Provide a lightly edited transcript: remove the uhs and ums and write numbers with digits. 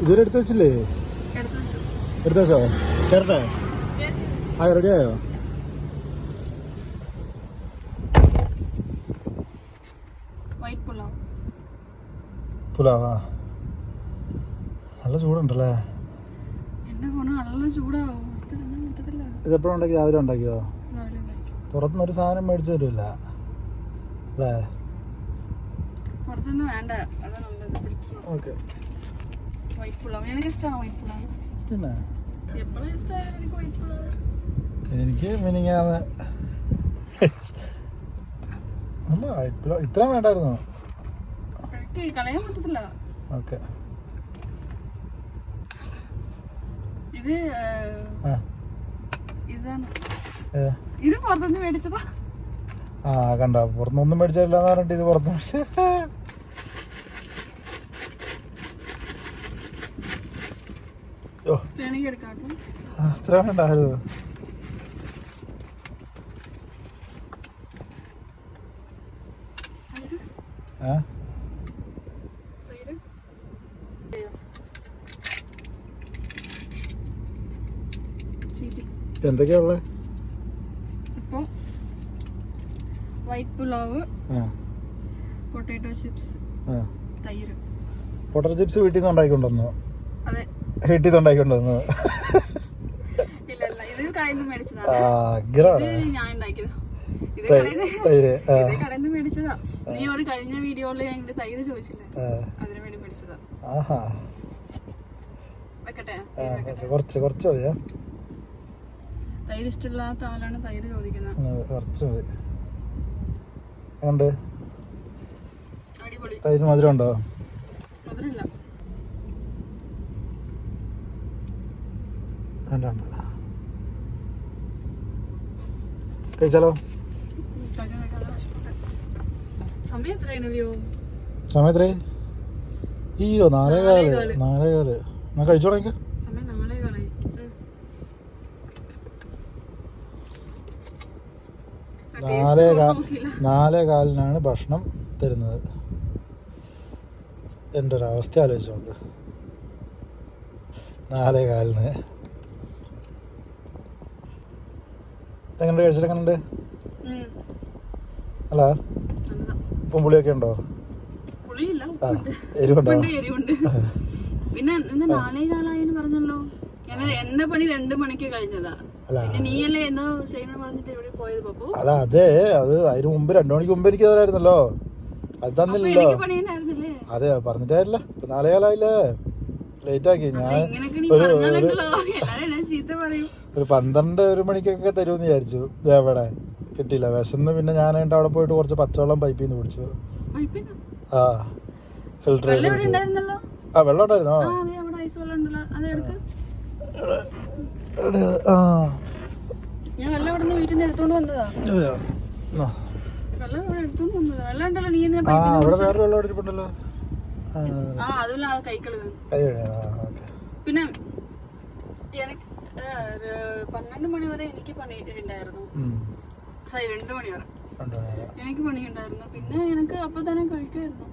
ഇതുവരെ എടുത്ത് വെച്ചില്ലേ? എടുത്ത് വെച്ചോ? കേരട്ടെ? ആ റെഡി ആയോ? പുലാവാ? നല്ല ചൂടുണ്ടല്ലേ? ഇതെപ്പോഴും ഉണ്ടാക്കി? രാവിലെ ഉണ്ടാക്കിയോ? പുറത്തുനിന്ന് ഒരു സാധനം മേടിച്ചു തരുമല്ല അല്ലേ? ഓക്കെ. പിന്നെ എനിക്ക് മിനിങ്ങാന്ന് നല്ല വൈറ്റ് പുലാവ്. ഇത്രയും വേണ്ടായിരുന്നോ? ഓക്കെ. ആ കണ്ട, പുറത്തുനിന്നൊന്നും മേടിച്ചില്ലാന്ന് പറഞ്ഞിട്ട് ഇത് പുറത്ത് മേടിച്ച. അത്ര വേണ്ടായിരുന്നു. എന്തൊക്കെയാ ഉള്ളത്? ഇപ്പൊ വൈറ്റ് പുലാവ്, പൊട്ടാറ്റോ ചിപ്സ്, തൈര്. പൊട്ടാറ്റോ ചിപ്സ് വീട്ടിൽ നിന്ന് ഉണ്ടാക്കിക്കൊണ്ടുവന്നോ? അതെ, വീട്ടിൽ നിന്ന് ഉണ്ടാക്കിക്കൊണ്ടുവന്നോ? ഇത് കടയിൽ നിന്ന് മേടിച്ചതാ. ഞാൻ ഉണ്ടാക്കിയതാ. കടയിൽ മേടിച്ചതാ. നീ ഒരു കഴിഞ്ഞ വീഡിയോയില് ഞങ്ങളുടെ തൈര് ചോദിച്ചില്ലേ, അതിനു വേണ്ടി മേടിച്ചതാ. വെക്കട്ടെ? കുറച്ച് മതിയാ. തൈര് ഇഷ്ടമില്ലാത്ത ആളാണ് തൈര് ചോദിക്കുന്നത്. കുറച്ച് മതി. എങ്ങണ്ട് അടിപൊളി. തൈര് മധുരം ഉണ്ടോ? മധുരമില്ല. കഴിച്ചാലോ? സമയം എത്രയോ? അയ്യോ 4:15. ഞാൻ കഴിച്ചോളാം. സമയം 4:15. 4:15 ഭക്ഷണം തരുന്നത്. എൻ്റെ ഒരു അവസ്ഥ ആലോചിച്ചോണ്ട്. 4:15 എങ്ങനെ കഴിച്ചിട്ട് എങ്ങനെയുണ്ട്? അല്ല, ഉപ്പും പുളിയൊക്കെ ഉണ്ടോ? എരിവുണ്ടോ? പിന്നെ 4:15 പറഞ്ഞല്ലോ. എന്റെ പണി 2 മണിക്ക് കഴിഞ്ഞതാ. നീയല്ലേ എന്തോ ചെയ്യണം പറഞ്ഞിട്ട് എവിടെ പോയത് പപ്പു? അല്ല അതെ, അത് അതിന് മുമ്പ് 2 മണിക്ക് മുമ്പ് എനിക്ക് തരായിരുന്നല്ലോ. അത് തന്നില്ലല്ലോ. അതെ, പറഞ്ഞിട്ടായില്ല. ഇപ്പൊ 4:15 ലേറ്റ് ആക്കി. ഞാൻ ഒരു 12 മണിക്കൊക്കെ തരുമെന്ന് വിചാരിച്ചു. എവിടെ കിട്ടിയില്ല. വിശന്ന് പിന്നെ ഞാൻ അവിടെ പോയിട്ട് കുറച്ച് പച്ചവെള്ളം പൈപ്പിൽ നിന്ന് കുടിച്ചു. ഫിൽറ്റർ വെള്ളം ഉണ്ടായിരുന്നോ? ഞാൻ വെള്ളം ഇവിടെ നിന്ന് വീട്ടിൽ നിന്ന് എടുത്തോണ്ട് വന്നതാ. വെള്ളം ഇവിടെ എടുത്തോണ്ട് വന്നതാ. വെള്ളം ഉണ്ടല്ലോ, നീ വേറൊരുണ്ടല്ലോ. അതുമില്ല, അത് കൈ കഴുകാൻ. പിന്നെ എനിക്ക് 12 മണി വരെ എനിക്ക് പണി ഉണ്ടായിരുന്നു. 2 മണി വരെ എനിക്ക് പണി ഉണ്ടായിരുന്നു. പിന്നെ എനിക്ക് അപ്പൊ തന്നെ കഴിക്കുമായിരുന്നു.